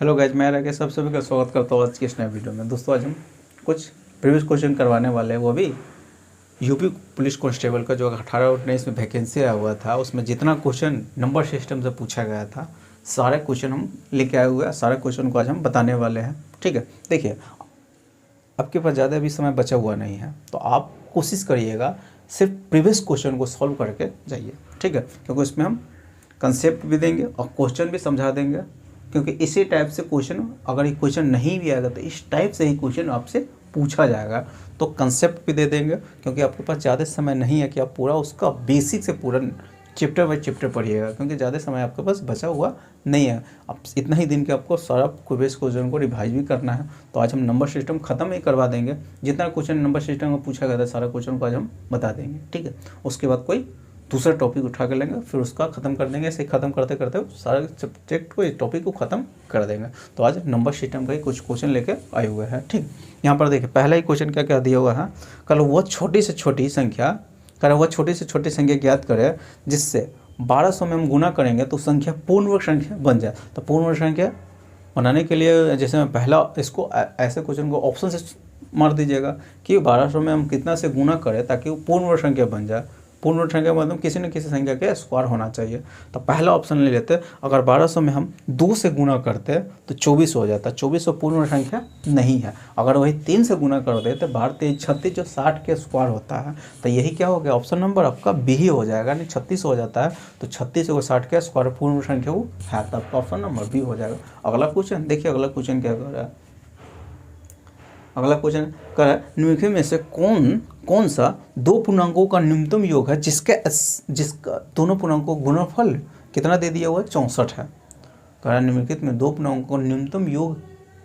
Hello guys, मैं राकेश आप सभी का स्वागत करता हूँ आज की इस नए वीडियो में। दोस्तों, आज हम कुछ प्रीवियस क्वेश्चन करवाने वाले हैं, वो भी यूपी पुलिस कांस्टेबल का जो 18 और 19 में वैकेंसी आया हुआ था, उसमें जितना क्वेश्चन नंबर सिस्टम से पूछा गया था, सारे क्वेश्चन हम लेके आए हुए हैं। सारे क्वेश्चन को आज हम बताने वाले हैं। ठीक है, देखिए आपके पास ज़्यादा भी समय बचा हुआ नहीं है, तो आप कोशिश करिएगा सिर्फ प्रीवियस क्वेश्चन को सॉल्व करके जाइए। ठीक है, क्योंकि उसमें हम कंसेप्ट भी देंगे और क्वेश्चन भी समझा देंगे। क्योंकि इसी टाइप से क्वेश्चन, अगर ये क्वेश्चन नहीं भी आएगा तो इस टाइप से ही क्वेश्चन आपसे पूछा जाएगा। तो कंसेप्ट भी दे देंगे, क्योंकि आपके पास ज़्यादा समय नहीं है कि आप पूरा उसका बेसिक से पूरा चैप्टर बाय चैप्टर पढ़िएगा, क्योंकि ज़्यादा समय आपके पास बचा हुआ नहीं है। अब इतना ही दिन के आपको सारा प्रीवियस क्वेश्चन को रिवाइज भी करना है। तो आज हम नंबर सिस्टम ख़त्म ही करवा देंगे। जितना क्वेश्चन नंबर सिस्टम में पूछा गया था, सारा क्वेश्चन को आज हम बता देंगे। ठीक है, उसके बाद कोई दूसरा टॉपिक उठा कर लेंगे, फिर उसका ख़त्म कर देंगे। ऐसे ख़त्म करते करते सारे सब्जेक्ट को, इस टॉपिक को ख़त्म कर देंगे। तो आज नंबर सिस्टम का ही कुछ क्वेश्चन लेके आए हुए हैं। ठीक, यहाँ पर देखिए पहला ही क्वेश्चन क्या क्या दिया हुआ है। कल वह छोटी से छोटी संख्या, वह छोटी से छोटी संख्या ज्ञात करें जिससे 1200 में हम गुना करेंगे तो संख्या पूर्ण वर्ग संख्या बन जाए। तो पूर्ण वर्ग संख्या बनाने के लिए जैसे मैं पहला इसको ऐसे क्वेश्चन को ऑप्शन से मार दीजिएगा कि 1200 में हम कितना से गुना करें ताकि वो पूर्ण वर्ग संख्या बन जाए। पूर्ण वर्ग संख्या मतलब किसी न किसी संख्या के स्क्वायर होना चाहिए। तो पहला ऑप्शन ले लेते, अगर 1200 में हम 2 से गुना करते तो 24 हो जाता। 2400 पूर्ण वर्ग संख्या नहीं है। अगर वही 3 से गुना कर देते तो 12 3 36 जो 60 के स्क्वायर होता है। तो यही क्या हो गया, ऑप्शन नंबर आपका बी ही हो जाएगा, नहीं 36 हो जाता है। तो 36 को 60 के स्क्वायर पूर्ण वर्ग संख्या वो है, तब ऑप्शन नंबर बी हो जाएगा। अगला क्वेश्चन देखिए, अगला क्वेश्चन क्या कर रहा है। अगला क्वेश्चन कर रहा है, निम्नलिखित में से कौन सा दो पूर्णांकों का न्यूनतम योग है जिसका दोनों पूर्णांकों का गुणनफल कितना दे दिया हुआ है, 64 है। कह रहा है निम्नलिखित में दो पूर्णांकों का न्यूनतम योग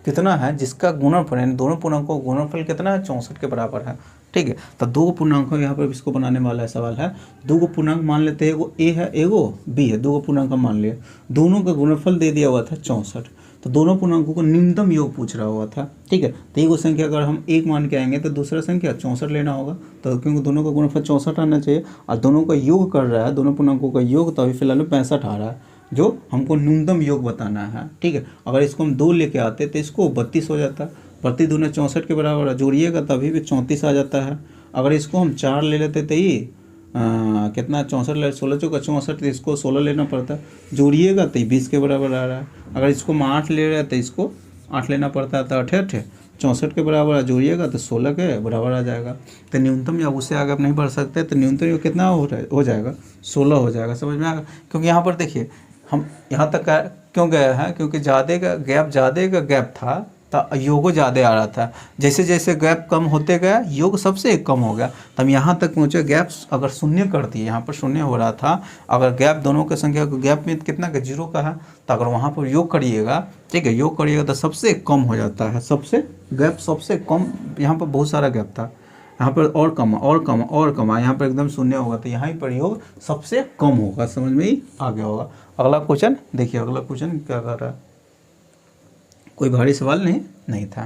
कितना है जिसका गुणनफल, यानी दोनों पूर्णांकों का गुणनफल कितना है, 64 के बराबर है। ठीक है, तो दो पूर्णांक यहाँ पर इसको बनाने वाला है सवाल है। दो को पूर्णांक मान लेते हैं, एगो ए है एगो बी है। दो को पूर्णांक मान लिए, दोनों का गुणनफल दे दिया हुआ था 64। तो दोनों पूर्णांकों को न्यूनतम योग पूछ रहा हुआ था। ठीक है, तो एगो संख्या अगर हम 1 मान के आएंगे तो दूसरा संख्या 64 लेना होगा। तो क्योंकि दोनों का गुणनफल 64 आना चाहिए और दोनों का योग कर रहा है, दोनों पूर्णांकों का योग तो अभी फिलहाल में 65 आ रहा है, जो हमको न्यूनतम योग बताना है। ठीक है, अगर इसको हम 2 लेके आते तो इसको 32 हो जाता। 32 दूना 64 के बराबर है, जोड़िएगा तभी भी 34 आ जाता है। अगर इसको हम 4 ले लेते तो ये कितना 64 ले, 16 चौका 64, तो इसको 16 लेना पड़ता है। जोड़िएगा तो 20 के बराबर आ रहा है। अगर इसको हम 8 ले रहे हैं तो इसको 8 लेना पड़ता है, तो 8 8 64 के बराबर है। जोड़िएगा तो 16 के बराबर आ जाएगा। तो न्यूनतम या उससे आगे आप नहीं बढ़ सकते, तो न्यूनतम योग कितना हो जाएगा, 16 हो जाएगा। समझ में आएगा, क्योंकि यहाँ पर देखिए हम यहाँ तक क्यों गए हैं, क्योंकि ज़्यादा का गैप था तो योग ज़्यादा आ रहा था। जैसे जैसे गैप कम होते गया योग सबसे कम हो गया, तो हम यहाँ तक पहुँचे। गैप अगर शून्य कर दिए, यहाँ पर शून्य हो रहा था, अगर गैप दोनों की संख्या को गैप में कितना का 0 का है, तो अगर वहाँ पर योग करिएगा, ठीक है, योग करिएगा तो सबसे कम हो जाता है। सबसे कम यहाँ पर बहुत सारा गैप था, यहाँ पर और कम, यहाँ पर एकदम शून्य होगा, तो यहाँ पर योग सबसे कम होगा। समझ में ही आ गया होगा। अगला क्वेश्चन देखिए, अगला क्वेश्चन क्या कर रहा है, कोई भारी सवाल नहीं था।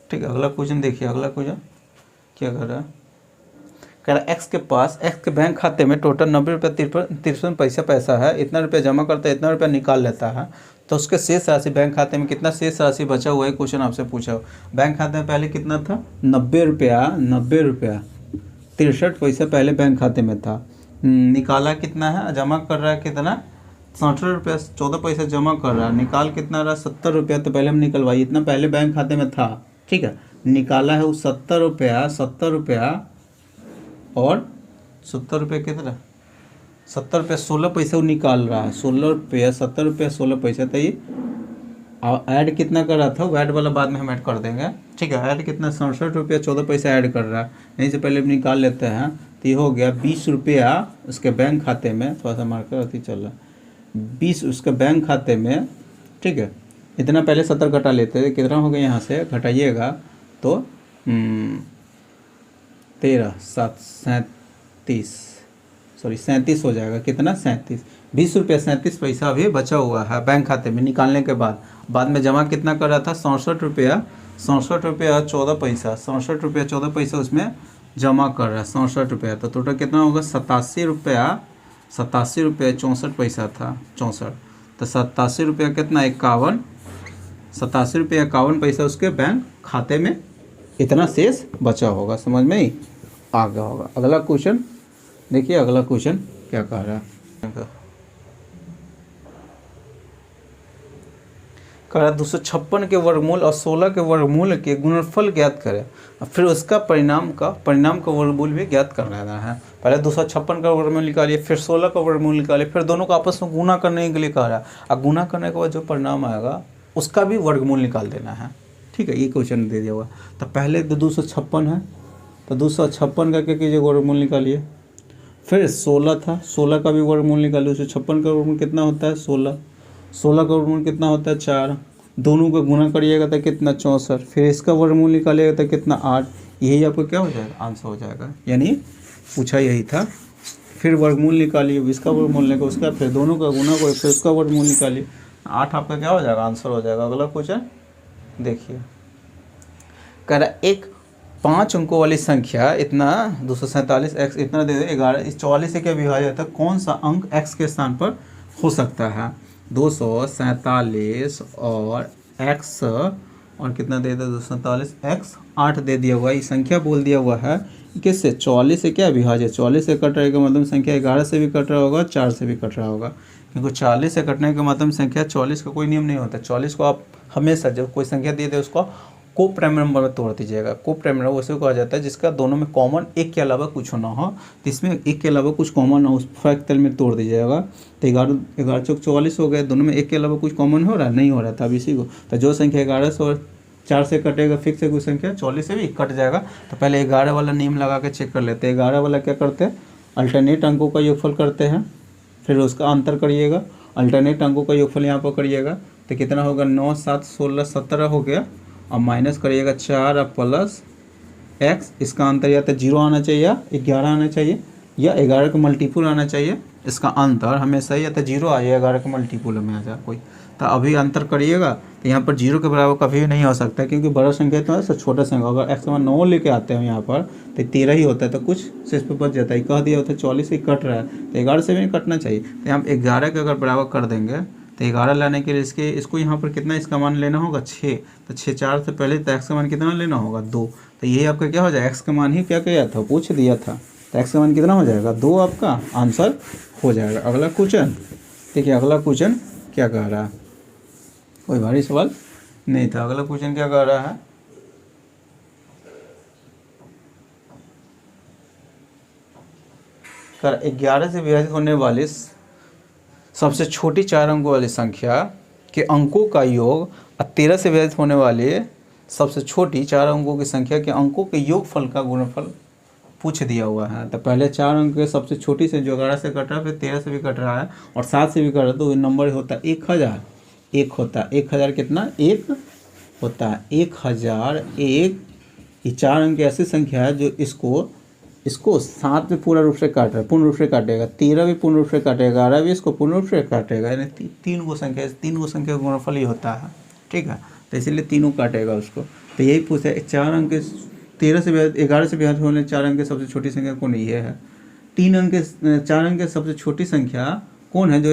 ठीक है, अगला क्वेश्चन देखिए, अगला क्वेश्चन क्या कर रहा है। कह रहा है एक्स के बैंक खाते में टोटल 90 रुपये 53 पैसा है। इतना रुपया जमा करता है, इतना रुपया निकाल लेता है, तो उसके शेष राशि बैंक खाते में कितना शेष राशि बचा हुआ है, क्वेश्चन आपसे पूछा। बैंक खाते में पहले कितना था, 90 रुपया 63 पैसा पहले बैंक खाते में था। निकाला कितना है, जमा कर रहा है कितना, 67 रुपया 14 पैसा जमा कर रहा है। निकाल कितना रहा, 70 रुपया। तो पहले हम निकलवाइए, इतना पहले बैंक खाते में था। ठीक है, निकाला है वो 70 रुपया और 70 रुपये कितना, 70 रुपया 16 पैसा वो निकाल रहा है। 16 रुपया 70 रुपया 16 पैसा। तो ये ऐड कितना कर रहा था, वो ऐड वाला बाद में हम ऐड कर देंगे। ठीक है, ऐड कितना, 67 रुपया 14 पैसा ऐड कर रहा है। यहीं से पहले निकाल लेते हैं, तो ये हो गया 20 रुपया उसके बैंक खाते में, थोड़ा सा मार्कर अति चल रहा है, 20 उसके बैंक खाते में। ठीक है, इतना पहले 70 घटा लेते हैं, कितना हो गया, यहाँ से घटाइएगा तो 37 हो जाएगा। कितना, 37, 20 रुपया 37 पैसा अभी बचा हुआ है बैंक खाते में निकालने के बाद में जमा कितना कर रहा था, 67 रुपया 14 पैसा। 67 रुपया 14 पैसा उसमें जमा कर रहा है 67 रुपया, तो टोटल कितना होगा 87 रुपया 64 पैसा था 64, तो 87 रुपया कितना 51, 87 रुपया 51 पैसा उसके बैंक खाते में इतना शेष बचा होगा। समझ में ही आ गया होगा। अगला क्वेश्चन देखिए, अगला क्वेश्चन क्या कह रहा है। कह रहा है 256 के वर्गमूल और 16 के वर्गमूल के गुणनफल ज्ञात करें और फिर उसका परिणाम का वर्गमूल भी ज्ञात कर लेना है। पहले 256 का वर्गमूल निकालिए, फिर 16 का वर्गमूल निकालिए, फिर दोनों को आपस में गुना करने के लिए कह रहा है, और गुना करने के बाद जो परिणाम आएगा उसका भी वर्गमूल निकाल देना है। ठीक है, ये क्वेश्चन दे दिया हुआ। तो पहले तो 256 है, तो 256 का क्या कीजिए वर्गमूल निकालिए। फिर 16 था, 16 का भी वर्गमूल निकालिए। 256 का वर्गमूल कितना होता है 16, 16 का वर्गमूल कितना होता है 4, दोनों का गुना करिएगा तो कितना 64, फिर इसका वर्गमूल निकालिएगा तो कितना 8। यही आपको क्या हो जाएगा आंसर हो जाएगा, यानी पूछा यही था। फिर वर्गमूल निकालिए, इसका वर्गमूल लेकर उसका, फिर दोनों का गुना करिए, फिर उसका वर्गमूल निकालिए, 8 आपका क्या हो जाएगा आंसर हो जाएगा। अगला क्वेश्चन देखिए, कह रहा एक 5 अंकों वाली संख्या इतना 247 x इतना दे दे 11, इस 44 से क्या विभाजित है, कौन सा अंक x के स्थान पर हो सकता है। 247 और x और कितना दे दे 247 x 8 दे दिया हुआ है। ये संख्या बोल दिया हुआ है किससे, 44 से क्या विभाजित, 44 से कट रहे का मतलब संख्या 11 से भी कट रहा होगा, 4 से भी कट रहा होगा, क्योंकि 40 से कटने का मतलब संख्या 44 का कोई नियम नहीं होता। 40 को आप हमेशा जब कोई संख्या दे दे उसको को प्राइम नंबर में तोड़ दीजिएगा। को प्राइम नंबर उसे कहा जाता है जिसका दोनों में कॉमन एक के अलावा कुछ ना हो, तो इसमें एक के अलावा कुछ कॉमन ना हो उस फैक्टर में तोड़ दीजिएगा। तो 11 चौक 44 हो गए, दोनों में एक के अलावा कुछ कॉमन हो रहा है, नहीं हो रहा था। अब इसी को तो जो संख्या 11 से और 4 से कटेगा, फिक्स है कोई संख्या 44 से भी कट जाएगा। तो पहले 11 वाला नियम लगा के चेक कर लेते हैं। 11 वाला क्या करते हैं, अल्टरनेट अंकों का योगफल करते हैं, फिर उसका अंतर करिएगा, अल्टरनेट अंकों का योगफल यहाँ पर करिएगा तो कितना होगा 9 7 16 17 हो गया, और माइनस करिएगा 4 और प्लस x, इसका अंतर या तो 0 आना चाहिए या 11 आना चाहिए या 11 का मल्टीपुल आना चाहिए। इसका अंतर हमेशा या तो 0 आ जाए 11 का मल्टीपुल में आ जाए कोई। तो अभी अंतर करिएगा तो यहाँ पर 0 के बराबर कभी भी नहीं हो सकता, क्योंकि बड़ा संख्या तो है छोटा संख्या। अगर x 9 लेके आते हैं यहाँ पर तो 13 ही होता है, तो कुछ से इस पर बच जाता है। कह दिया होता है 44 से कट रहा है तो 11 से भी नहीं कटना चाहिए। तो हम 11 के अगर बराबर कर देंगे तो 11 लाने के लिए इसको यहाँ पर कितना इसका मान लेना होगा 6, तो 6 4 से पहले तो x का मान कितना लेना होगा 2। तो ये आपका क्या हो जाएगा, x का मान ही क्या किया था पूछ दिया था, तो x का मान कितना हो जाएगा 2, आपका आंसर हो जाएगा। अगला क्वेश्चन देखिए, अगला क्वेश्चन क्या कह रहा है, कोई भारी सवाल नहीं था। अगला क्वेश्चन क्या कह रहा है, कर 11 से विभाजित होने वाली सबसे छोटी 4 अंकों वाली संख्या के अंकों का योग और 13 से विभाजित होने वाले सबसे छोटी 4 अंकों की संख्या के अंकों के योगफल का गुणनफल पूछ दिया हुआ है। तो पहले 4 अंक के सबसे छोटी से जो 11 से कट रहा है, फिर 13 से भी कट रहा है और 7 से भी कट रहा है, तो नंबर होता है 1000, 1 होता है 1000 कितना 1 होता है 1001। ये 4 अंक ऐसी संख्या है जो इसको 7 में पूरा रूप से काट रहा है, पूर्ण रूप से काटेगा, 13 भी पूर्ण रूप से काटेगा, 11 भी इसको पूर्ण रूप से काटेगा, यानी 3 को संख्या का गुणनफल ही होता है। ठीक है, तो इसीलिए तीनों काटेगा उसको। तो यही पूछा है 4 अंक 13 से 11 से विभाजित होने 4 अंक की सबसे छोटी संख्या कौन, ये है। 4 अंक की सबसे छोटी संख्या कौन है जो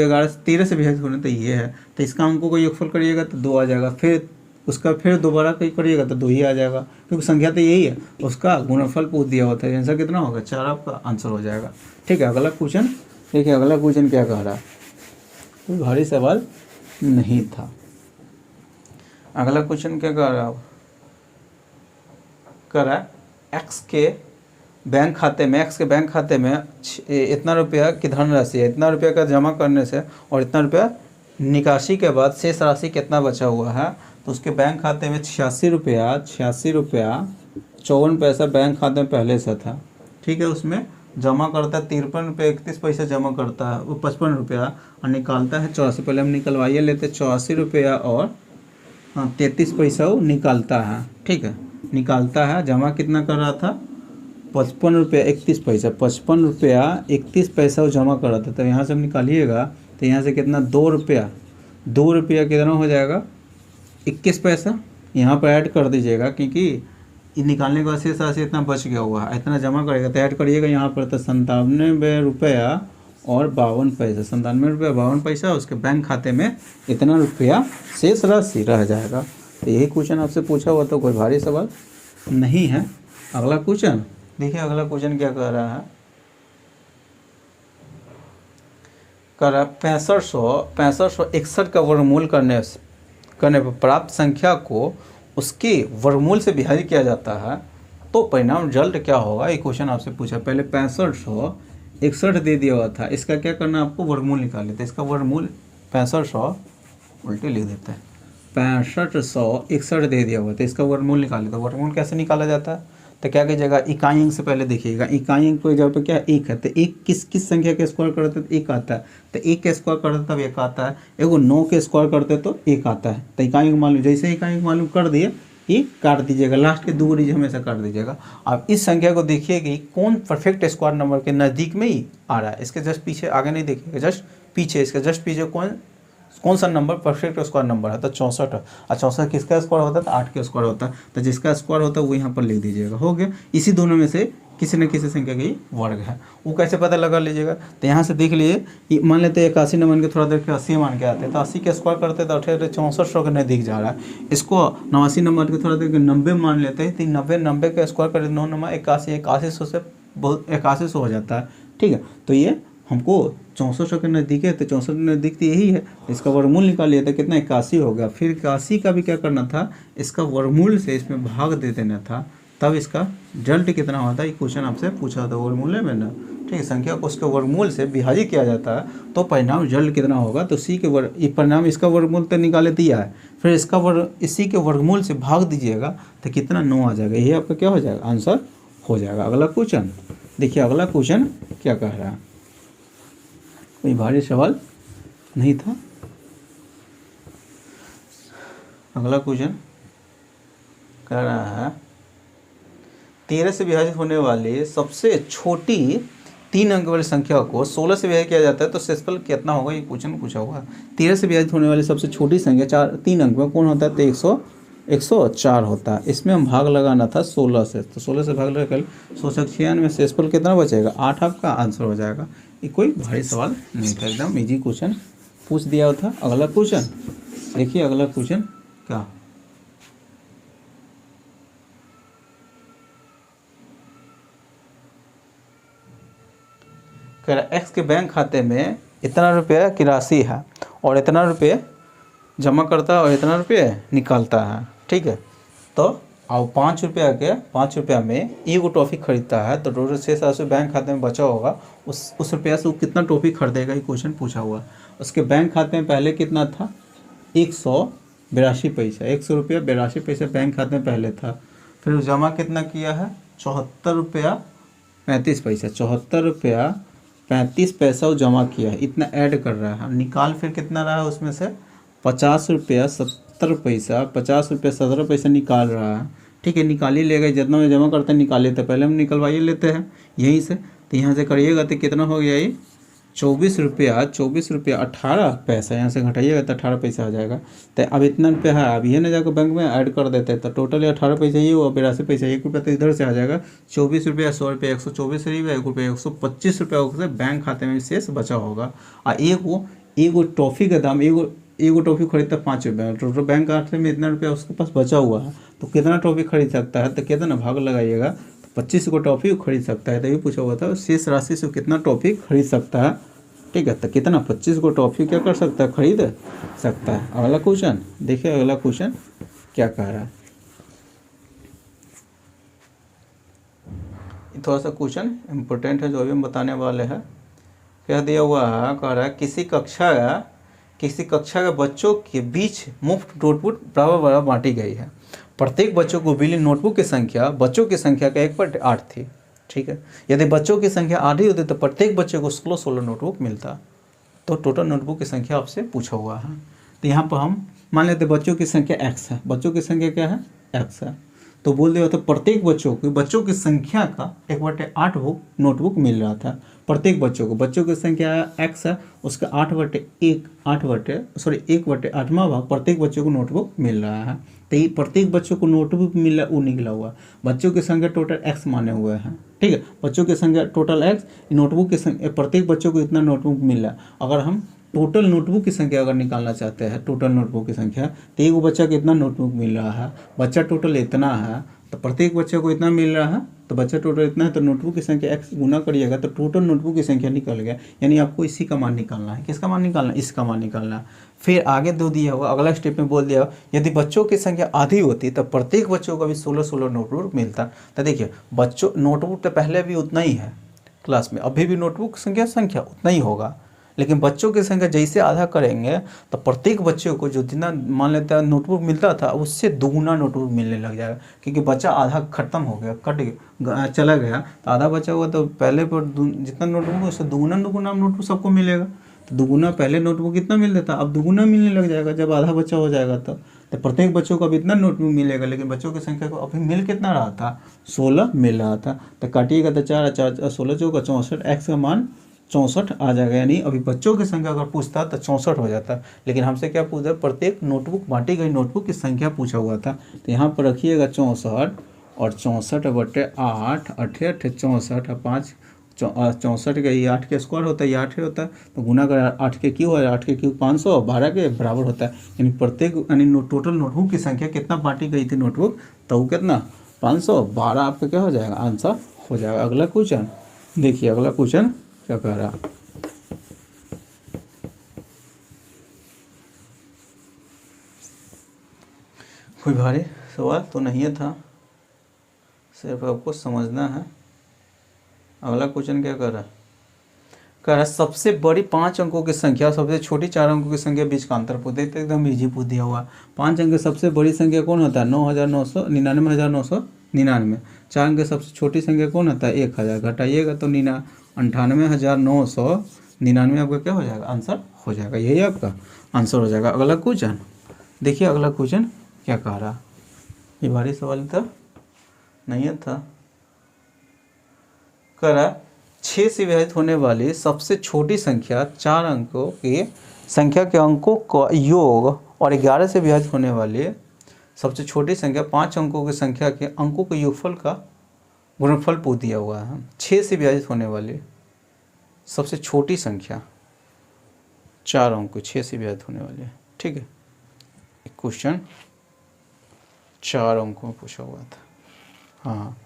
13 से विभाजित होने, तो ये है। तो इसका अंकों का योगफल करिएगा तो 2 आ जाएगा, फिर उसका फिर दोबारा कहीं करिएगा तो 2 ही आ जाएगा, क्योंकि संख्या तो यही है। उसका गुणनफल पूछ दिया होता है, आंसर कितना होगा 4 आपका आंसर हो जाएगा। ठीक है, अगला क्वेश्चन देखिए, अगला क्वेश्चन क्या कह रहा है, कोई भारी सवाल नहीं था। अगला क्वेश्चन क्या कह रहा है, एक्स के बैंक खाते में इतना रुपया की धनराशि है, इतना रुपया का जमा करने से और इतना रुपया निकासी के बाद शेष राशि कितना बचा हुआ है। तो उसके बैंक खाते में 86 रुपया 54 बैंक खाते में पहले से था। ठीक है, उसमें जमा करता है 53 रुपये 31 पैसा जमा करता है, वो 55 रुपया और निकालता है 84। पहले हम निकलवाइए लेते 84 रुपया और 33 पैसा वो निकालता है। ठीक है, निकालता है, जमा कितना कर रहा था 55 रुपया 31 पैसा, 55 रुपया 31 पैसा वो जमा कर रहा था। तो यहाँ से हम निकालिएगा तो यहाँ से कितना 2 रुपया कितना हो जाएगा 21 पैसा। यहाँ पर ऐड कर दीजिएगा, क्योंकि निकालने के बाद शेष राशि इतना बच गया हुआ है, इतना जमा करेगा तो ऐड करिएगा यहाँ पर, तो 97 रुपया और 52 पैसा, 97 रुपया 52 पैसा, उसके बैंक खाते में इतना रुपया शेष राशि रह जाएगा। तो यही क्वेश्चन आपसे पूछा हुआ, तो कोई भारी सवाल नहीं है। अगला क्वेश्चन देखिए, अगला क्वेश्चन क्या कह रहा है, कह रहा है 6561 का वर्गमूल करने पर प्राप्त संख्या को उसके वर्गमूल से विभाजित किया जाता है तो परिणाम रिजल्ट क्या होगा। ये क्वेश्चन आपसे पूछा। पहले 6561 दे दिया हुआ था, इसका क्या करना, आपको वर्गमूल निकाल लेते हैं। इसका वर्गमूल 6500 उल्टे लिख देते हैं, 6561 दे दिया हुआ था, इसका वर्गमूल निकाल लेते हैं। वर्गमूल कैसे निकाला जाता है, तो क्या कीजिएगा, इकाई अंक से पहले देखिएगा। इकाई अंक को जगह पे क्या एक है, तो एक किस संख्या के स्क्वायर करते तो एक आता है, तो एक के स्क्वायर करते तब एक आता है। एगो 9 के स्क्वायर करते तो एक आता है। तो इकाई अंक मालूम, जैसे इकाई अंक मालूम कर दिए, एक काट दीजिएगा, लास्ट के 2 डिजिट हमेशा काट दीजिएगा। अब इस संख्या को देखिए कि कौन परफेक्ट स्क्वायर नंबर के नज़दीक में ही आ रहा है। इसके जस्ट पीछे, आगे नहीं देखिएगा, जस्ट पीछे, इसके जस्ट पीछे कौन सा नंबर परफेक्ट स्क्वायर नंबर है, तो 64 है। और 64 किसका स्क्वायर होता है, तो 8 का स्क्वायर होता है। तो जिसका स्क्वायर होता है वो यहाँ पर लिख दीजिएगा, हो गया। इसी दोनों में से किसी न किसी संख्या की वर्ग है, वो कैसे पता लगा लीजिएगा। तो यहाँ से देख लिए, मान लेते हैं 81 न मान के थोड़ा देर के 80 मान के आते हैं, तो 80 के स्क्वायर करते तो 6400 के नज़दीक जा रहा है। इसको 89 नंबर के थोड़ा देर के 90 मान लेते हैं, तो 90 का स्क्वायर करते 9 नंबर 81 से बहुत 8100 हो जाता है, ठीक है। तो ये हमको 6400 के नज़दीक है, तो 64 के नज़दीक तो यही है। इसका वर्गमूल निकाल लिया था, कितना 81 हो गया। फिर 81 का भी क्या करना था, इसका वर्गमूल से इसमें भाग दे देना था, तब इसका रिजल्ट कितना होता है। ये क्वेश्चन आपसे पूछा था वर्गमूल में ना, ठीक है। संख्या को उसके वर्गमूल से विभाजित किया जाता है तो परिणाम रिजल्ट कितना होगा, तो सी के परिणाम, इसका वर्गमूल तो निकाले दिया है, फिर इसका इसी के वर्गमूल से भाग दीजिएगा तो कितना 9 आ जाएगा। यही आपका क्या हो जाएगा, आंसर हो जाएगा। अगला क्वेश्चन देखिए, अगला क्वेश्चन क्या कह रहा है, कोई भारी सवाल नहीं था। अगला क्वेश्चन कह रहा है 13 से विभाजित होने वाली सबसे छोटी 3 अंक वाली संख्या को 16 से विभाजित किया जाता है तो शेषफल कितना होगा। ये क्वेश्चन पूछा हुआ है। 13 से विभाजित होने वाली सबसे छोटी संख्या 3 अंक में कौन होता है, तो 104 होता है। इसमें हम भाग लगाना था 16 से, तो 16 से भाग लगाकर 196 में शेषफल कितना बचेगा, 8 आपका आंसर हो जाएगा। ये कोई भारी सवाल नहीं था, एकदम इजी क्वेश्चन पूछ दिया था। अगला क्वेश्चन देखिए, अगला क्वेश्चन क्या, कह रहा एक्स के बैंक खाते में इतना रुपये की राशि है और इतना रुपये जमा करता है और इतना रुपये निकालता है, ठीक है। तो अब 5 रुपया में एक टॉफ़ी खरीदता है, तो टोटल 600 बैंक खाते में बचा होगा, उस रुपया से वो कितना टॉफ़ी खरीदेगा, ये क्वेश्चन पूछा हुआ। उसके बैंक खाते में पहले कितना था, 182 पैसा, 100 रुपया 82 पैसा बैंक खाते में पहले था। फिर जमा कितना किया है, 74 रुपया 35 पैसा, 74 रुपया 35 पैसा वो जमा किया है, इतना ऐड कर रहा है। निकाल फिर कितना रहा है उसमें से, 50 रुपया 70 पैसा, 50 रुपया 17 पैसा निकाल रहा है, ठीक है। निकाल ही लेगा, जितना में जमा करते हैं निकाल लेते हैं, पहले हम निकलवाइए लेते हैं यहीं से। तो यहाँ से करिएगा तो कितना हो गया, ये 24 रुपया 18 पैसा, यहाँ से घटाइएगा तो 18 पैसा आ जाएगा। तो अब इतना रुपया है, अब ये ना जाकर बैंक में ऐड कर देते हैं, तो टोटल 18 पैसा ये हुआ, 82 पैसा, 1 रुपया तो इधर से आ जाएगा। 24 रुपया 100 रुपया 124 रुपया, 1 रुपया 125 रुपया बैंक खाते में शेष बचा होगा। और एगो टॉफ़ी का दाम, एगो टॉफ़ी खरीदता 5 रुपये, टोटल बैंक खाते में इतना रुपया उसके पास बचा हुआ है, तो कितना टॉफ़ी खरीद सकता है, तो कितना भाग लगाइएगा, तो 25 को टॉफ़ी खरीद सकता है। तो ये पूछा हुआ था शेष राशि से कितना टॉफ़ी खरीद सकता है, ठीक है। तो कितना 25 को टॉफ़ी क्या कर सकता है, खरीद सकता है। अगला क्वेश्चन देखिए, अगला क्वेश्चन क्या कह रहा है, थोड़ा सा क्वेश्चन इम्पोर्टेंट है जो अभी हम बताने वाले हैं। क्या दिया हुआ है, कह रहा है किसी कक्षा के बच्चों के बीच मुफ्त नोटबुक बराबर बांटी गई है। प्रत्येक बच्चों को मिली नोटबुक की संख्या बच्चों की संख्या का 1/8 थी, ठीक है। यदि बच्चों की संख्या 8 ही होती तो प्रत्येक बच्चे को 16 नोटबुक मिलता। तो टोटल नोटबुक की संख्या आपसे पूछा हुआ है। तो यहाँ पर हम मान लेते बच्चों की संख्या x है, बच्चों की संख्या क्या है, x है, तो बोल दिया तो प्रत्येक बच्चों की संख्या का 1/8 नोटबुक मिल रहा था। प्रत्येक बच्चों की संख्या x है, उसका 1/8वां भाग प्रत्येक बच्चों को नोटबुक मिल रहा है। तो ये प्रत्येक बच्चों को नोटबुक मिल रहा है वो निकला हुआ। बच्चों की संख्या टोटल x माने हुए हैं, ठीक है, बच्चों की संख्या टोटल x, नोटबुक की संख्या प्रत्येक बच्चों को इतना नोटबुक मिल रहा है। अगर हम टोटल नोटबुक की संख्या अगर निकालना चाहते हैं, टोटल नोटबुक की संख्या, तो एक बच्चा को इतना नोटबुक मिल रहा है, बच्चा टोटल इतना है, तो प्रत्येक बच्चे को इतना मिल रहा है, तो बच्चा टोटल इतना है, तो नोटबुक की संख्या x गुना करिएगा तो टोटल नोटबुक की संख्या निकल गया। यानी आपको इसी का मान निकालना है। किसका मान निकालना है? इसका मान निकालना है। फिर आगे दो दिया हुआ, अगला स्टेप में बोल दिया हुआ, यदि बच्चों की संख्या आधी होती तो प्रत्येक बच्चों को भी 16 नोटबुक मिलता। तो देखिए बच्चों नोटबुक तो पहले भी उतना ही है क्लास में, अभी भी नोटबुक संख्या उतना ही होगा, लेकिन बच्चों की संख्या जैसे आधा करेंगे तो प्रत्येक बच्चे को जो जितना मान लेते हैं नोटबुक मिलता था उससे दुगुना नोटबुक मिलने लग जाएगा, क्योंकि बच्चा आधा खत्म हो गया, चला गया, तो आधा बचा हुआ, तो पहले पर जितना नोटबुक उससे दुगुना नोटबुक सबको मिलेगा। तो दुगुना पहले नोटबुक कितना मिलता था, अब दुगुना मिलने लग जाएगा जब आधा बच्चा हो जाएगा तो प्रत्येक बच्चों को अब इतना नोटबुक मिलेगा, लेकिन बच्चों की संख्या को अभी मिल कितना रहा था, 16 मिल रहा था। तो काटिएगा तो 4 4 16 चौका 64, x का मान 64 आ जाएगा। यानी अभी बच्चों की संख्या अगर पूछता तो 64 हो जाता, लेकिन हमसे क्या पूछा, प्रत्येक नोटबुक बांटी गई नोटबुक की संख्या पूछा हुआ था। तो यहाँ पर रखिएगा 64 और 64/8, 8 64, 5 64 का, ये 8 के स्क्वायर होता है, ये 8 होता है, तो गुना कर 8 के क्यू है, 8 के क्यू 500, 12 के बराबर होता है। यानी प्रत्येक टोटल नोटबुक की संख्या कितना बांटी गई थी नोटबुक, तो वो कितना 512 आपका क्या हो जाएगा, आंसर हो जाएगा। अगला क्वेश्चन देखिए, अगला क्वेश्चन क्या कह रहा, कोई भारी सवाल तो नहीं था, सिर्फ आपको समझना है। अगला क्वेश्चन क्या कर रहा है, सबसे बड़ी 5 अंकों की संख्या सबसे छोटी 4 अंकों की संख्या बीच का अंतर पूछ, देखते एकदम इजी पूछ दिया हुआ। 5 अंक की सबसे बड़ी संख्या कौन होता है, 99,999। 4 अंक की सबसे छोटी संख्या कौन होता है, 1000। घटाइएगा तो 98,999 आपका क्या हो जाएगा, आंसर हो जाएगा। यही आपका आंसर हो जाएगा। अगला क्वेश्चन देखिए, अगला क्वेश्चन क्या कह रहा, ये भारी सवाल था नहीं था, कह रहा 6 से विभाजित होने वाली सबसे छोटी संख्या 4 अंकों की संख्या के अंकों का योग और 11 से विभाजित होने वाली सबसे छोटी संख्या 5 अंकों की संख्या के अंकों के योगफल का गुणनफल पूछ दिया हुआ है। 6 से विभाजित होने वाली सबसे छोटी संख्या 4 अंक 6 से विभाजित होने वाली है, ठीक है। क्वेश्चन 4 अंकों में पूछा हुआ था। हाँ,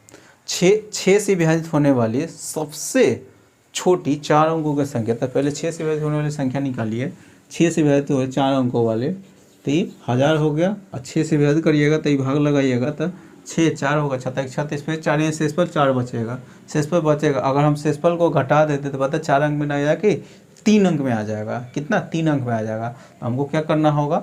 6 से विभाजित होने वाली सबसे छोटी 4 अंकों की संख्या, तो पहले 6 से विभाजित होने वाली संख्या निकालिए। 6 से विभाजित हुए 4 अंकों वाले, तो ये 1000 हो गया, और 6 से विभाजित करिएगा तो ये भाग लगाइएगा, तो 6 4 होगा, 36 पे 4 शेषफल 4 बचेगा, शेषफल बचेगा। अगर हम शेषफल को घटा देते तो पता 4 अंक में ना आया कि 3 अंक में आ जाएगा, कितना 3 अंक में आ जाएगा। तो हमको क्या करना होगा,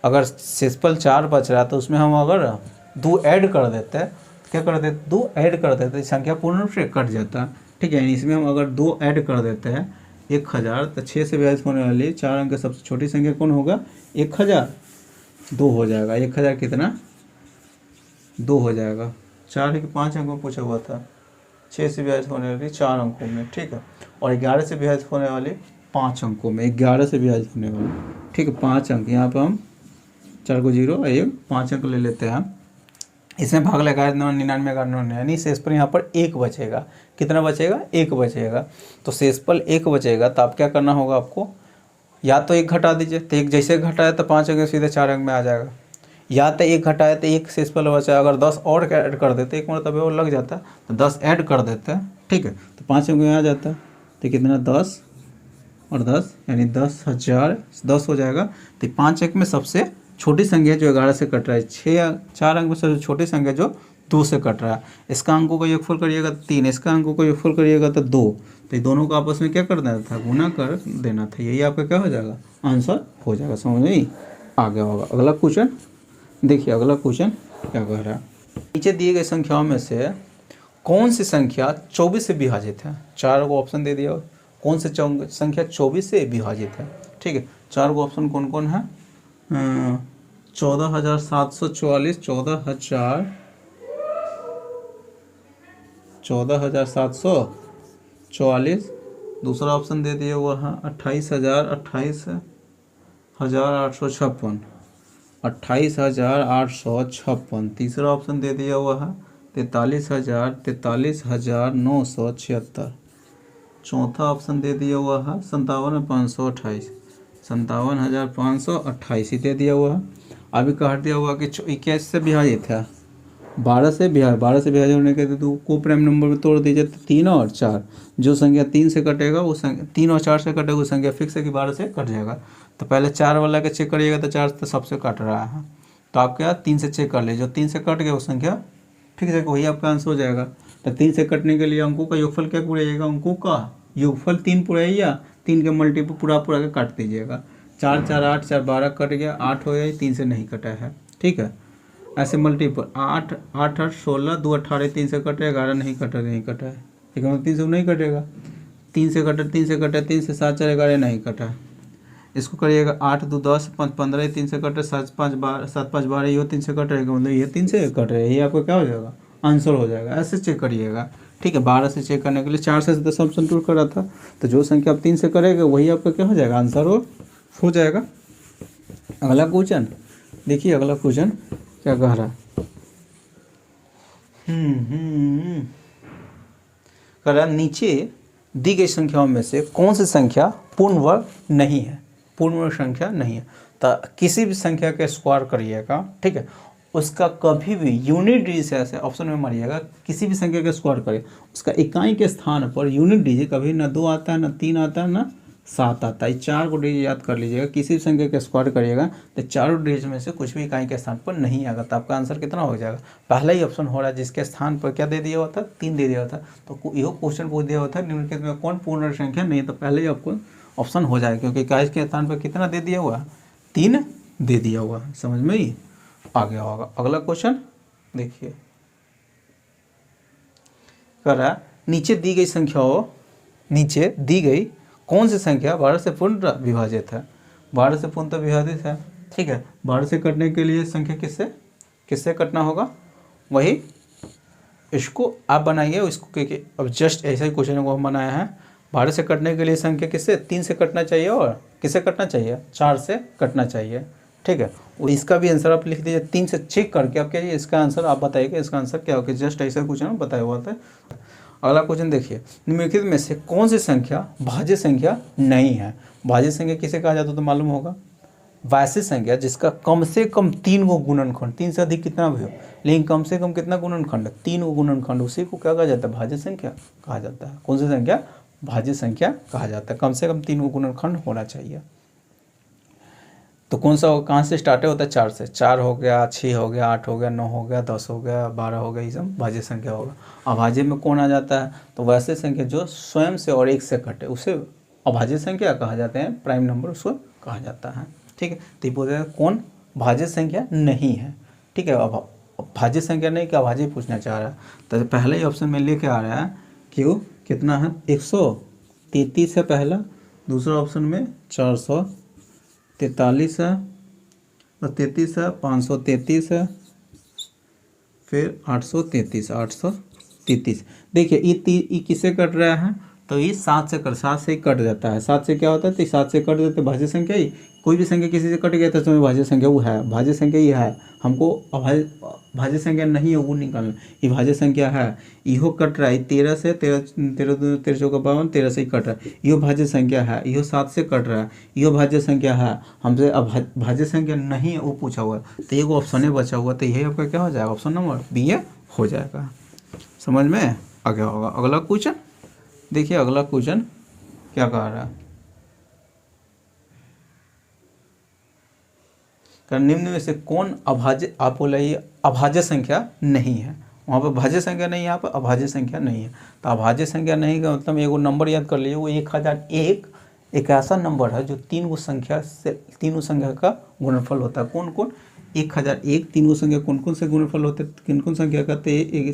अगर शेषफल 4 बच रहा है तो उसमें हम अगर 2 ऐड कर देते हैं, क्या कर देते 2 ऐड कर देते हैं, संख्या पूर्ण रूप से कट जाता है, ठीक है। इसमें हम अगर 2 ऐड कर देते हैं 1000, तो 6 से विभाजित होने वाली 4 अंक की सबसे छोटी संख्या कौन होगा, 1000, 2 हो जाएगा। 1000 कितना, 2 हो जाएगा। 4 के 5 अंकों में पूछा हुआ था, 6 से विभाजित होने वाली 4 अंकों में, ठीक है, और 11 से विभाजित होने वाले 5 अंकों में, 11 से विभाजित होने वाले, ठीक है, 5 अंक। यहाँ पर हम 4 को 0 1 5 अंक ले लेते हैं। इसमें भाग लगा 99 यानी शेषफल यहाँ पर 1 बचेगा। कितना बचेगा, 1 बचेगा। तो शेषफल 1 बचेगा, तो आप क्या करना होगा, आपको या तो 1 घटा दीजिए, तो 1 जैसे घटाया तो 5 अंक सीधे 4 अंक में आ जाएगा, या तो 1 घटाया तो 1 शेषफल बचा। अगर 10 और ऐड कर देते, 1 मतलब और लग जाता, तो 10 ऐड कर देते हैं, ठीक है, तो 5 अंक में आ जाता। तो कितना, 10 और 10 यानी 10,000, 10 हो जाएगा। तो 5 अंक में सबसे छोटी संख्या जो 11 से कट रहा है, 4 अंक में सबसे छोटी संख्या जो 2 से कट रहा है। इसका अंकों का योगफल करिएगा तो 3, इसका अंकों का योगफल करिएगा तो 2, तो दोनों को आपस में क्या कर देना था, गुना कर देना था। यही आपका क्या हो जाएगा, आंसर हो जाएगा। समझ में आ गया होगा। अगला क्वेश्चन देखिए, अगला क्वेश्चन क्या कह रहा है, नीचे दिए गए संख्याओं में से कौन सी संख्या 24 से विभाजित है। 4 को ऑप्शन दे दिया, कौन सी संख्या 24 से विभाजित है, ठीक है। 4 को ऑप्शन कौन कौन है, 14,744, 14,744, दूसरा ऑप्शन दे दिया हुआ है 28,856, 28,856। तीसरा ऑप्शन दे दिया हुआ है 43,976। चौथा ऑप्शन दे दिया हुआ है 57,528, 57,528 ही दे दिया हुआ है। अभी कह दिया हुआ कि 21 से विभाजित है, 12 से विभाजित होने के तो को प्राइम नंबर में तोड़ दीजिए तो 3 और 4, जो संख्या 3 से कटेगा वो संख्या 3 और 4 से कटेगा, वो संख्या फिक्स है कि 12 से कट जाएगा। तो पहले 4 वाला के चेक करिएगा तो 4 तो सबसे कट रहा है, तो आप क्या 3 से चेक कर लीजिए, जो 3 से कट गया वो संख्या फिक्स है, वही आपका आंसर हो जाएगा। तो 3 से कटने के लिए अंकों का योगफल क्या पूराइएगा, अंकों का योगफल 3 पूराइएगा, 3 के मल्टीपल पूरा के काट दीजिएगा। 4 4 8 4 12 कट गया, 8 हो गया, 3 से नहीं कटा है, ठीक है। ऐसे मल्टीपल 8 8 8 16 2 18, 3 से कटे, 11 नहीं कटा है, ठीक है, 3 से नहीं कटेगा, 3 से कटे 3 से कटे, 3 से 7 4 11 नहीं कटा है। इसको करिएगा 8 2 10 5 15, 3 से कटे, 7 5 12, ये 3 से कटेगा, मतलब ये 3 से कट रहा है, ये आपका क्या हो जाएगा, आंसर हो जाएगा। ऐसे चेक करिएगा, ठीक है। 12 से चेक करने के लिए 4 से 10 ऑप्शन टूट कर रहा था, तो जो संख्या आप 3 से करेगा वही आपका क्या हो जाएगा, आंसर हो जाएगा। अगला क्वेश्चन देखिए, अगला क्वेश्चन क्या कह रहा है, कह रहा है नीचे दी गई संख्याओं में से कौन सी संख्या पूर्ण वर्ग नहीं है, पूर्ण वर्ग संख्या नहीं है। तो किसी भी संख्या के स्क्वायर करिएगा, ठीक है, उसका कभी भी यूनिट डिजिट से ऐसे ऑप्शन में मारिएगा, किसी भी संख्या का स्क्वायर करिए, उसका इकाई के स्थान पर यूनिट डिजिट कभी ना 2 आता है, ना 3 आता है, ना 7 आता है। 4 को डिजिट याद कर लीजिएगा, किसी भी संख्या का स्क्वायर करिएगा तो चारों डिजिट में से कुछ भी इकाई के स्थान पर नहीं आएगा, तो आपका आंसर कितना हो जाएगा। पहला ही ऑप्शन हो रहा है जिसके स्थान पर क्या दे दिया हुआ था, 3 दे दिया हुआ था, तो यह क्वेश्चन पूछ दिया हुआ था निम्नलिखित में कौन पूर्ण संख्या नहीं है, तो पहले ही आपको ऑप्शन हो जाएगा, क्योंकि इकाई के स्थान पर कितना दे दिया हुआ, 3 दे दिया हुआ, समझ में ही आ गया होगा। अगला क्वेश्चन देखिए, कह रहा है नीचे दी गई कौन सी संख्या 12 से पूर्ण विभाजित है, 12 से पूर्णतः विभाजित है, ठीक है। 12 से कटने के लिए संख्या किससे कटना होगा, वही इसको आप बनाइए, इसको क्योंकि अब जस्ट ऐसा ही क्वेश्चन को हम बनाया है। 12 से कटने के लिए संख्या किससे, 3 से कटना चाहिए, और किससे कटना चाहिए, 4 से कटना चाहिए, ठीक है। और इसका भी आंसर आप लिख दीजिए, 3 से चेक करके आप क्या, इसका आंसर आप बताइएगा, इसका आंसर क्या होगा, जस्ट ऐसा क्वेश्चन बताया हुआ था। अगला क्वेश्चन देखिए, निम्नलिखित में से कौन सी संख्या भाज्य संख्या नहीं है। भाज्य संख्या किसे कहा जाता है तो मालूम होगा, वैसी संख्या जिसका कम से कम 3 गो गुणनखंड, 3 से अधिक कितना भी हो, लेकिन कम से कम कितना गुणनखंड, 3 गो गुणनखंड, उसी को क्या कहा जाता है, भाज्य संख्या कहा जाता है। कौन सी संख्या, भाज्य संख्या कहा जाता है, कम से कम 3 गो गुणनखंड होना चाहिए। तो कौन सा कहाँ से स्टार्ट होता है, 4 से, 4 हो गया, 6 हो गया, 8 हो गया, 9 हो गया, 10 हो गया, 12 हो गया, ये सब भाज्य संख्या होगा। अभाज्य में कौन आ जाता है, तो वैसे संख्या जो स्वयं से और 1 से कटे उसे अभाज्य संख्या कहा जाते हैं, प्राइम नंबर उसको कहा जाता है, ठीक है। तो ये बोलते हैं कौन भाज्य संख्या नहीं है, ठीक है। अब भाज्य संख्या नहीं कि अभाज्य पूछना चाह रहा है, तो पहले ही ऑप्शन में लेके आ रहा है कि वो कितना है, 133 है पहला, दूसरा ऑप्शन में 443 है, और 33 है, 533 है, फिर 833। देखिए ये किससे कट रहा है, तो ये 7 से ही कट जाता है। 7 से क्या होता है, तो 7 से कट जाते भाज्य संख्या ही, कोई भी संख्या किसी से कट गया तो उसमें भाज्य संख्या वो है, भाज्य संख्या ये है, हमको भाज्य संख्या नहीं है वो निकालना, ये भाज्य संख्या है, इहो कट रहा है 13 से, 13 चौका 52, 13 से ही कट रहा है, इहो भाज्य संख्या है, इहो 7 से कट रहा है, इहो भाज्य संख्या है, हमसे अब भाज्य संख्या नहीं है वो पूछा हुआ है, तो एक ऑप्शन बचा हुआ, तो यही आपका क्या हो जाएगा, ऑप्शन नंबर बी हो जाएगा, समझ में आ गया होगा। अगला क्वेश्चन देखिए, अगला क्वेश्चन क्या कह रहा है, निम्न में से कौन अभाज्य, आप बोलिए अभाज्य संख्या नहीं है, वहाँ पर भाज्य संख्या नहीं है, यहाँ पर अभाज्य संख्या नहीं है। तो अभाज्य संख्या नहीं का मतलब एगो नंबर याद कर लीजिए, वो 1001 एक ऐसा नंबर है जो 3 गो संख्या का गुणनफल होता है। कौन कौन, 1001 3 गो संख्या कौन कौन से गुणनफल होते हैं, किन कौन संख्या का,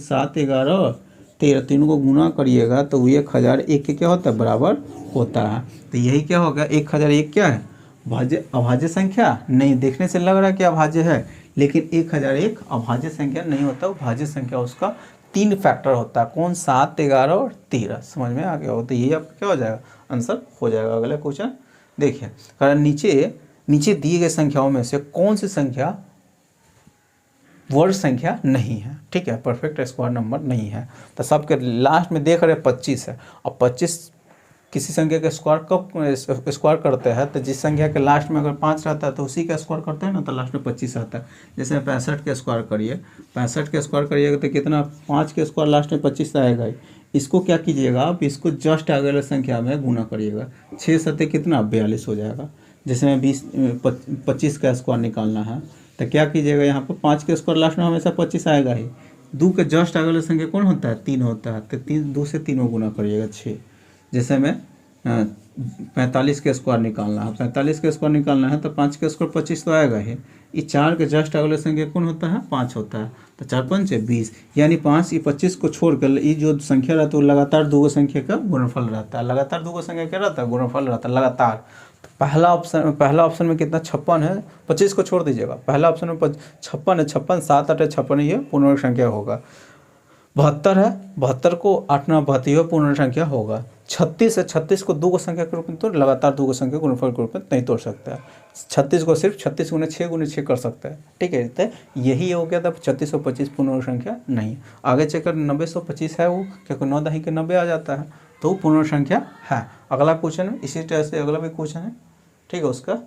7 11 और 13, तीनों को गुना करिएगा तो 1001 के क्या होता है, बराबर होता है। तो यही क्या होगा, 1001 क्या है, भाज्य अभाज्य संख्या नहीं, देखने से लग रहा है कि अभाज्य है, लेकिन 1001 अभाज्य संख्या नहीं होता, वो भाज्य संख्या उसका 3 फैक्टर होता है, कौन, 7, 11 और 13। समझ में आ गया हो? तो ये आपका क्या हो जाएगा, आंसर हो जाएगा। अगला क्वेश्चन देखिए, कारण नीचे दिए गए संख्याओं में से कौन सी संख्या वर्ग संख्या नहीं है, ठीक है, परफेक्ट स्क्वायर नंबर नहीं है। तो सबके लास्ट में देख रहे 25 है, और 25 किसी संख्या का स्क्वायर कब स्क्वायर करते हैं, तो जिस संख्या के लास्ट में अगर 5 रहता है तो उसी का स्क्वायर करते हैं ना, तो लास्ट में 25 आता है। जैसे 65 के स्क्वायर करिए, 65 के स्क्वायर करिएगा तो कितना, 5 के स्क्वायर लास्ट में 25 आएगा ही। इसको क्या कीजिएगा आप, इसको जस्ट आगे वाले संख्या में गुना करिएगा, 6 सत्ते कितना, 42 हो जाएगा। जैसे में 25 का स्क्वायर निकालना है तो क्या कीजिएगा, यहाँ पर 5 के स्क्वायर लास्ट में हमेशा 25 आएगा ही। 2 के जस्ट आगे वाला संख्या कौन होता है, 3 होता है, तो 2 से 3 में गुना करिएगा 6। जैसे में 45 के स्क्वायर निकालना है, 45 के स्क्वायर निकालना है तो 5 के स्क्वायर 25 तो आएगा ही। ये 4 के जस्ट अगले संख्या कौन होता है, 5 होता है, तो 4 5 20, यानी 5 ये 25 को छोड़कर ये जो संख्या रहता है वो लगातार 2 संख्या का गुणनफल रहता है। लगातार 2 संख्या क्या रहता है, गुणनफल रहता है लगातार। तो पहला ऑप्शन में कितना, 56 है, 25 को छोड़ दीजिएगा। पहला ऑप्शन में 56 है, 56 7 8 56, ये पूर्ण संख्या होगा। 72 है, 72 को 8 9 72 पूर्ण संख्या होगा। 36 है, 36 को 2 संख्या के रूप में तो लगातार 2 संख्या गुणनफल के रूप में नहीं तोड़ सकता है। 36 को सिर्फ 36 गुने 6 कर सकता है, ठीक है। तो यही हो गया था 3625 पूर्ण संख्या नहीं। आगे चलकर 90 है वो, क्योंकि 9 दही के 90 आ जाता है, तो पूर्ण संख्या है। अगला क्वेश्चन है इसी तरह से, अगला भी क्वेश्चन है, ठीक है। उसका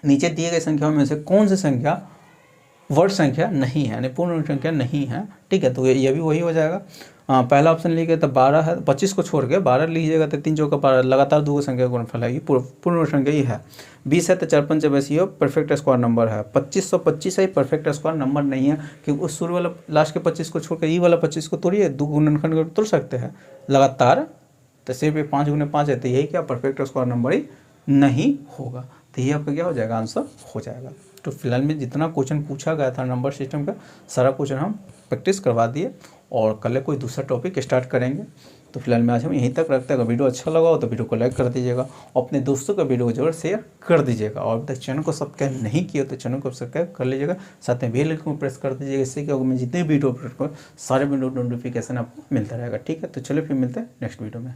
नीचे दिए गए संख्याओं में से कौन सी संख्या वर्ग संख्या नहीं है, यानी पूर्ण संख्या नहीं है, ठीक है। तो ये भी वही हो जाएगा। पहला ऑप्शन लीजिए तो 12 है, 25 को छोड़ के 12 लीजिएगा तो 3 चौका 12, लगातार 2 संख्या का गुणनफल है, ये पूर्ण संख्या ही है। 20 है तो 4 5 22, ये परफेक्ट स्क्वायर नंबर है। 2525 है, परफेक्ट स्क्वायर नंबर नहीं है, क्योंकि उस शुरू वाला लास्ट के 25 को छोड़ के ये वाला 25 को तोड़िए, 2 गुणनखंड तोड़ सकते हैं लगातार, तो सिर्फ 5 गुने 5 है, तो यही क्या परफेक्ट स्क्वायर नंबर ही नहीं होगा। तो ये आपका क्या हो जाएगा, आंसर हो जाएगा। तो फिलहाल में जितना क्वेश्चन पूछा गया था नंबर सिस्टम का, सारा क्वेश्चन हम प्रैक्टिस करवा दिए, और कल कोई दूसरा टॉपिक स्टार्ट करेंगे। तो फिलहाल में आज हम यहीं तक रखते हैं। अगर वीडियो अच्छा लगा हो तो वीडियो को लाइक कर दीजिएगा, अपने दोस्तों का वीडियो को जरूर शेयर कर दीजिएगा, और अभी तक चैनल को सब्सक्राइब नहीं किया तो चैनल को सब्सक्राइब कर लीजिएगा, साथ में बेल आइकन को प्रेस कर दीजिएगा। इससे क्या होगा, मैं जितने वीडियो अपलोड करूँ सारे वीडियो नोटिफिकेशन आपको मिलता रहेगा, ठीक है। तो चलिए फिर मिलते हैं नेक्स्ट वीडियो में।